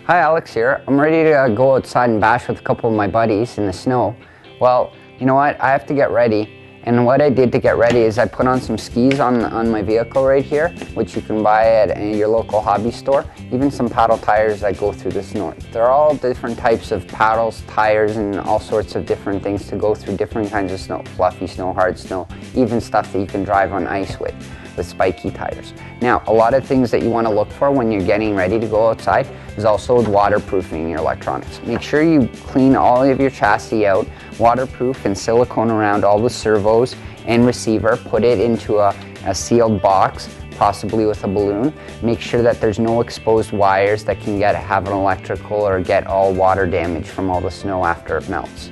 Hi, Alex here. I'm ready to go outside and bash with a couple of my buddies in the snow. Well, you know what? I have to get ready. And what I did to get ready is I put on some skis on my vehicle right here, which you can buy at your local hobby store. Even some paddle tires that go through the snow. They're all different types of paddles, tires, and all sorts of different things to go through different kinds of snow. Fluffy snow, hard snow, even stuff that you can drive on ice with spiky tires. Now, a lot of things that you want to look for when you're getting ready to go outside is also waterproofing your electronics. Make sure you clean all of your chassis out, waterproof and silicone around all the servos and receiver. Put it into a sealed box, possibly with a balloon. Make sure that there's no exposed wires that can have an electrical or get all water damage from all the snow after it melts.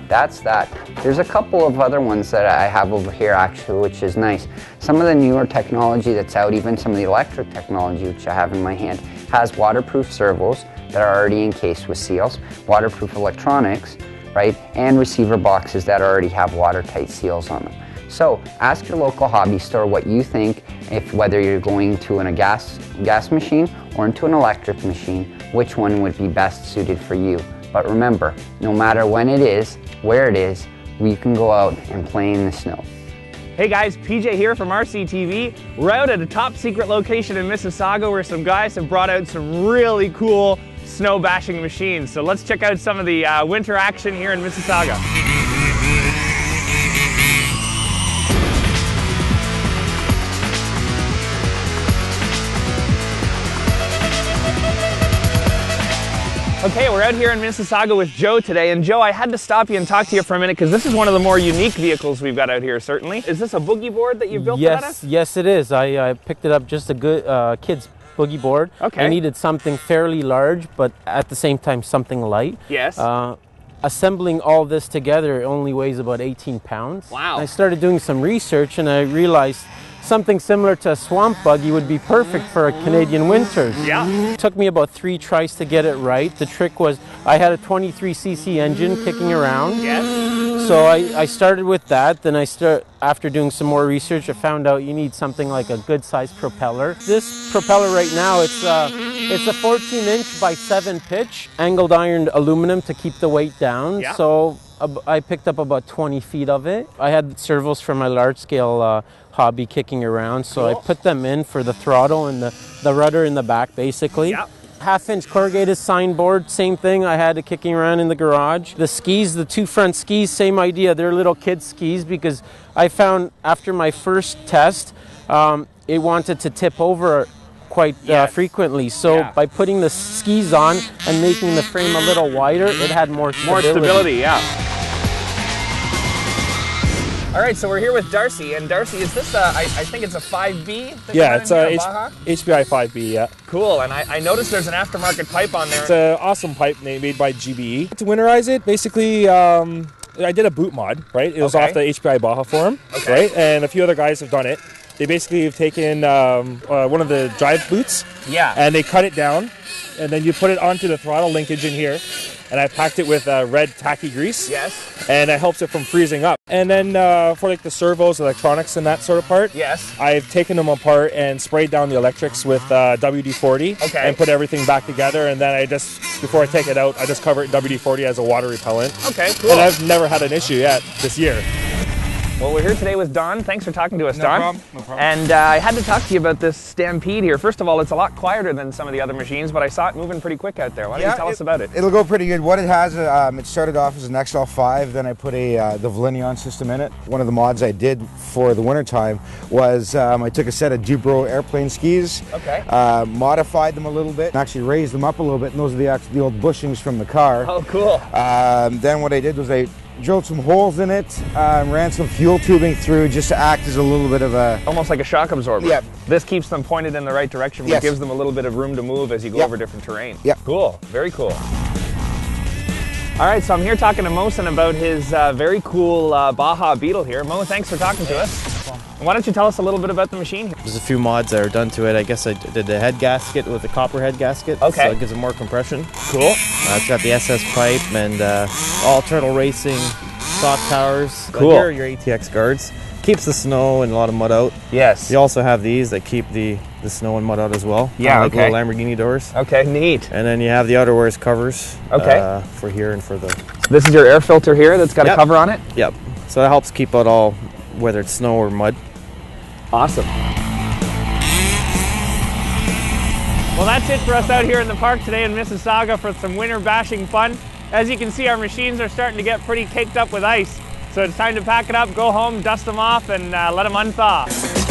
That's that. There's a couple of other ones that I have over here actually, which is nice. Some of the newer technology that's out, even some of the electric technology which I have in my hand, has waterproof servos that are already encased with seals, waterproof electronics, right, and receiver boxes that already have watertight seals on them. So ask your local hobby store what you think, whether you're going to a gas machine or into an electric machine, which one would be best suited for you. But remember, no matter when it is, where it is, we can go out and play in the snow. Hey guys, PJ here from RCTV. We're out at a top secret location in Mississauga where some guys have brought out some really cool snow bashing machines. So let's check out some of the winter action here in Mississauga. Okay, we're out here in Mississauga with Joe today, and Joe, I had to stop you and talk to you for a minute because this is one of the more unique vehicles we've got out here, certainly. Is this a boogie board that you built for us? Yes, it is. I picked it up just a good kid's boogie board. Okay. I needed something fairly large, but at the same time something light. Yes. Assembling all this together, it only weighs about 18 pounds. Wow. I started doing some research and I realized something similar to a swamp buggy would be perfect for a Canadian winters. Yeah. It took me about 3 tries to get it right. The trick was I had a 23cc engine kicking around. Yes. So I started with that. Then after doing some more research, I found out you need something like a good sized propeller. This propeller right now, it's a 14-inch by 7 pitch, angled iron aluminum to keep the weight down. Yeah. So I picked up about 20 feet of it. I had servos for my large scale hobby kicking around, so cool. I put them in for the throttle and the rudder in the back basically. Yep. 1/2-inch corrugated signboard, same thing. I had it kicking around in the garage. The skis, the 2 front skis, same idea. They're little kid skis because I found after my first test, it wanted to tip over quite frequently. So by putting the skis on and making the frame a little wider, it had more stability. More stability, yeah. All right, so we're here with Darcy, and Darcy, is this I think it's a 5B? Yeah, it's a HPI 5B, yeah. Cool, and I noticed there's an aftermarket pipe on there. It's an awesome pipe made by GBE. To winterize it, basically, I did a boot mod, right? It was off the HPI Baja forum, right? And a few other guys have done it. They basically have taken one of the drive boots, and they cut it down, and then you put it onto the throttle linkage in here, and I packed it with red tacky grease. Yes. And it helps it from freezing up. And then for like the servos, electronics, and that sort of part, I've taken them apart and sprayed down the electrics with WD-40 and put everything back together. And then before I take it out, I just cover it in WD-40 as a water repellent. Okay, cool. And I've never had an issue yet this year. Well, we're here today with Don. Thanks for talking to us, Don. No problem. And I had to talk to you about this Stampede here. First of all, it's a lot quieter than some of the other machines, but I saw it moving pretty quick out there. Why don't you tell us about it? It'll go pretty good. What it has, it started off as an XL5, then I put the Valinion system in it. One of the mods I did for the wintertime was I took a set of Dubro airplane skis, modified them a little bit, and actually raised them up a little bit, and those are the old bushings from the car. Oh, cool. Then what I did was I drilled some holes in it, ran some fuel tubing through just to act as a little bit of a... Almost like a shock absorber. Yeah. This keeps them pointed in the right direction, but gives them a little bit of room to move as you go over different terrain. Yeah. Cool. Very cool. All right, so I'm here talking to Mohsen about his very cool Baja Beetle here. Mo, thanks for talking to us. Why don't you tell us a little bit about the machine here? There's a few mods that are done to it. I guess I did the head gasket with the copper head gasket. Okay. So it gives it more compression. Cool. It's got the SS pipe and all turtle racing, soft towers. Cool. Here are your ATX guards. keeps the snow and a lot of mud out. Yes. You also have these that keep the snow and mud out as well. Yeah, like okay. little Lamborghini doors. Okay, neat. And then you have the outerwears covers. Okay. For here and for the. This is your air filter here that's got a Yep. cover on it? Yep. So that helps keep out all, whether it's snow or mud. Awesome. Well, that's it for us out here in the park today in Mississauga for some winter bashing fun. As you can see, our machines are starting to get pretty caked up with ice. So it's time to pack it up, go home, dust them off, and let them unthaw.